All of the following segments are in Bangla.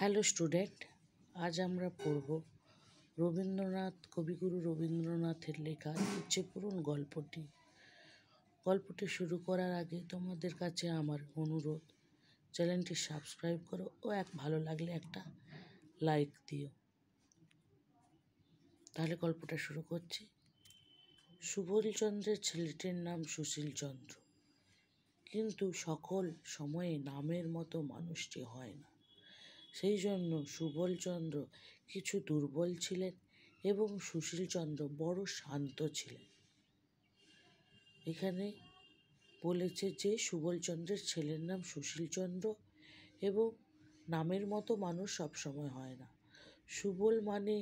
হ্যালো স্টুডেন্ট, আজ আমরা পড়ব কবিগুরু রবীন্দ্রনাথের লেখা ইচ্ছে পূরণ গল্পটি। গল্পটি শুরু করার আগে তোমাদের কাছে আমার অনুরোধ, চ্যানেলটি সাবস্ক্রাইব করো ও ভালো লাগলে একটা লাইক দিও। তাহলে গল্পটা শুরু করছি। সুবলচন্দ্রের ছেলেটির নাম সুশীলচন্দ্র, কিন্তু সকল সময়ে নামের মতো মানুষটি হয় না। সেই জন্য সুবলচন্দ্র কিছু দুর্বল ছিলেন এবং সুশীলচন্দ্র বড় শান্ত ছিলেন। এখানে বলেছে যে সুবলচন্দ্রের ছেলের নাম সুশীলচন্দ্র এবং নামের মতো মানুষ সবসময় হয় না। সুবল মানে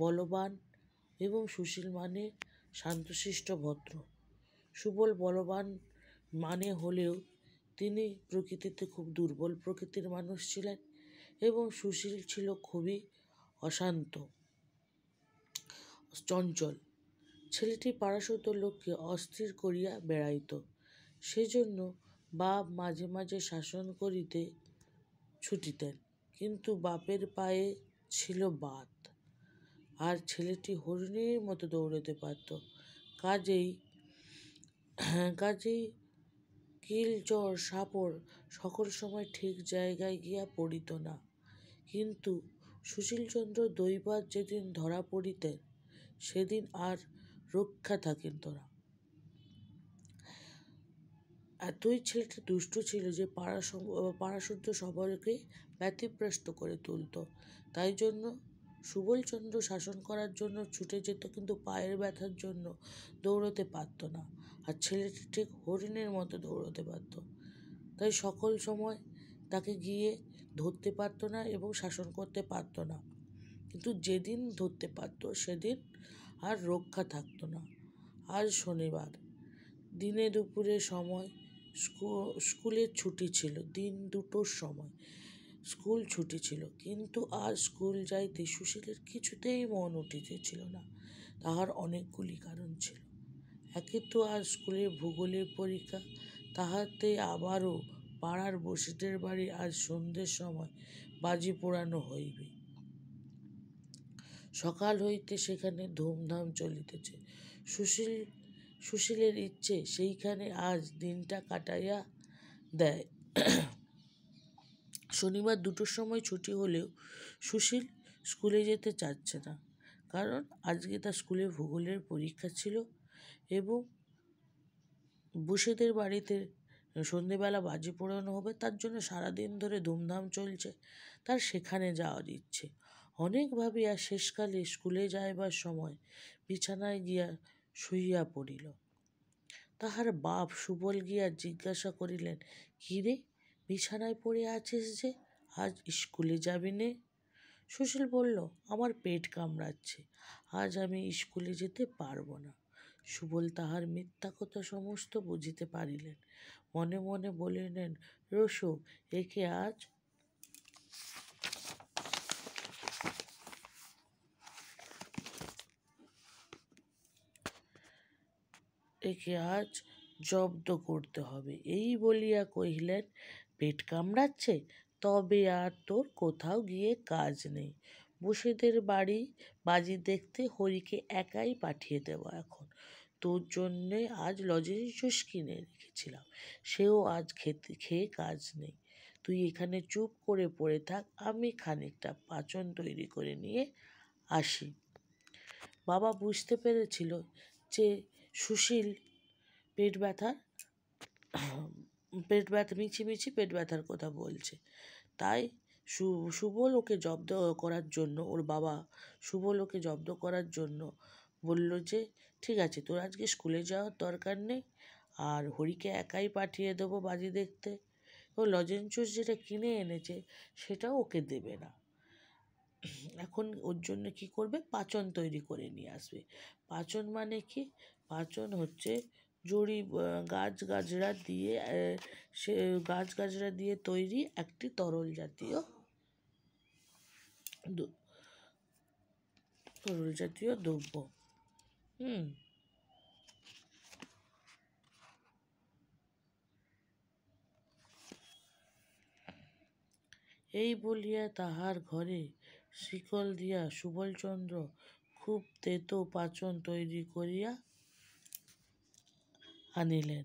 বলবান এবং সুশীল মানে শান্তশিষ্ট ভদ্র। সুবল বলবান মানে হলেও তিনি প্রকৃতিতে খুব দুর্বল প্রকৃতির মানুষ ছিলেন এবং সুশীল ছিল খুবই অশান্ত, চঞ্চল। ছেলেটি পাড়াসুদ্ধ লোককে অস্থির করিয়া বেড়াইত। সেজন্য বাপ মাঝে মাঝে শাসন করিতে ছুটিতেন, কিন্তু বাপের পায়ে ছিল বাত, আর ছেলেটি হরিণের মতো দৌড়াতে পারত। কাজেই কিল চর সাপড় সকল সময় ঠিক জায়গায় গিয়া পড়িত না। কিন্তু সুশীলচন্দ্র দৈবাৎ যেদিন ধরা পড়িতেন সেদিন আর রক্ষা থাকিত না। এতই ছেলেটি দুষ্ট ছিল যে পাড়াসুদ্ধ সবাইকে ব্যতিব্যস্ত করে তুলত। তাই জন্য সুবলচন্দ্র শাসন করার জন্য ছুটে যেত, কিন্তু পায়ের ব্যথার জন্য দৌড়তে পারত না। আর ছেলেটি ঠিক হরিণের মতো দৌড়তে পারত, তাই সকল সময় তাকে গিয়ে ধরতে পারত না এবং শাসন করতে পারত না। কিন্তু যেদিন ধরতে পারত সেদিন আর রক্ষা থাকতো না। আজ শনিবার, দিনে দুপুরের সময় স্কুলের ছুটি ছিল। দিন দুটোর সময় স্কুল ছুটি ছিল, কিন্তু আজ স্কুল যাইতে সুশীলের কিছুতেই মন উঠিতেছিল না। তাহার অনেকগুলি কারণ ছিল। একে তো আজ স্কুলের ভূগোলের পরীক্ষা, তাহাতে আবারও পাড়ার বসিদের বাড়ি আজ সন্ধ্যের সময় বাজি পোড়ানো হইবে। সকাল হইতে সেখানে ধুমধাম চলিতেছে। সুশীলের ইচ্ছে সেইখানে আজ দিনটা কাটাইয়া দেয়। শনিবার দুটোর সময় ছুটি হলেও সুশীল স্কুলে যেতে চাচ্ছে না, কারণ আজকে তার স্কুলে ভূগোলের পরীক্ষা ছিল এবং বসেদের বাড়িতে সন্ধেবেলা বাজি পোড়ানো হবে, তার জন্য সারাদিন ধরে ধুমধাম চলছে। তার সেখানে যাওয়ার ইচ্ছে। অনেক ভাবিয়া শেষকালে স্কুলে যাইবার সময় বিছানায় গিয়া শুইয়া পড়িল। তাহার বাপ সুবল গিয়া জিজ্ঞাসা করিলেন, কি রে, বিছানায় পড়ে আছিস যে, আজ স্কুলে যাবি নে? সুশীল বলল, আমার পেট কামড়াচ্ছে, আজ আমি স্কুলে যেতে পারবো না। সুবল তাহার মিথ্যা কথা সমস্ত বুঝিতে পারিলেন। মনে মনে বলিলেন, রোসো, একে আজ জব্দ করতে হবে। এই বলিয়া কহিলেন, পেট কামড়াচ্ছে? তবে আর তোর কোথাও গিয়ে কাজ নেই। বসেদের বাড়ি বাজি দেখতে হরিকে একাই পাঠিয়ে দেব এখন। তোর জন্যে আজ লজেন্স জুস কিনে রেখেছিলাম, সেও আজ খেয়ে কাজ নেই। তুই এখানে চুপ করে পড়ে থাক, আমি খানিকটা পাচন তৈরি করে নিয়ে আসি। বাবা বুঝতে পেরেছিল যে সুশীল পেট মিছিমিছি পেট ব্যথার কথা বলছে। তাই সুবল ওকে জব্দ করার জন্য, ওর বাবা সুবল ওকে জব্দ করার জন্য বলল যে, ঠিক আছে, তোর আজকে স্কুলে যাওয়ার দরকার নেই, আর হরিকে একাই পাঠিয়ে দেবো বাজি দেখতে। ও লজেন্স জুস যেটা কিনে এনেছে সেটাও ওকে দেবে না। এখন ওর জন্য কি করবে, পাচন তৈরি করে নিয়ে আসবে। পাচন মানে কি? পাচন হচ্ছে গাছগাছড়া দিয়ে তৈরি একটি তরল জাতীয় দ্রব্য। এই বলিয়া তাহার ঘরে শিকল দিয়া সুবলচন্দ্র খুব তেতো পাচন তৈরি করিয়া আনিলেন।